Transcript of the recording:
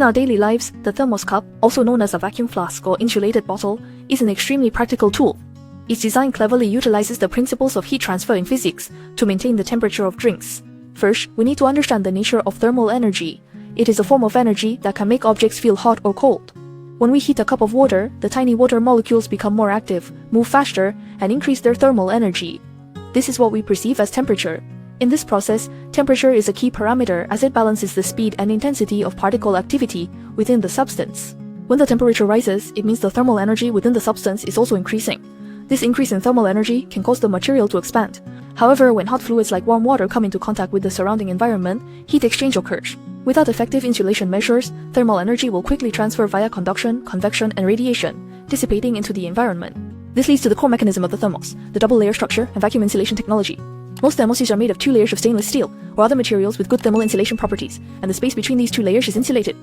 our daily lives, the thermos cup, also known as a vacuum flask or insulated bottle, is an extremely practical tool. Its design cleverly utilizes the principles of heat transfer in physics to maintain the temperature of drinks. First, we need to understand the nature of thermal energy. It is a form of energy that can make objects feel hot or cold. When we heat a cup of water, the tiny water molecules become more active, move faster, and increase their thermal energy. This is what we perceive as temperature. In this process, temperature is a key parameter as it balances the speed and intensity of particle activity within the substance. When the temperature rises, it means the thermal energy within the substance is also increasing. This increase in thermal energy can cause the material to expand. However, when hot fluids like warm water come into contact with the surrounding environment, heat exchange occurs. Without effective insulation measures, thermal energy will quickly transfer via conduction, convection, and radiation, dissipating into the environment. This leads to the core mechanism of the thermos, the double-layer structure and vacuum insulation technology. Most thermoses are made of 2 layers of stainless steel or other materials with good thermal insulation properties, and the space between these 2 layers is insulated.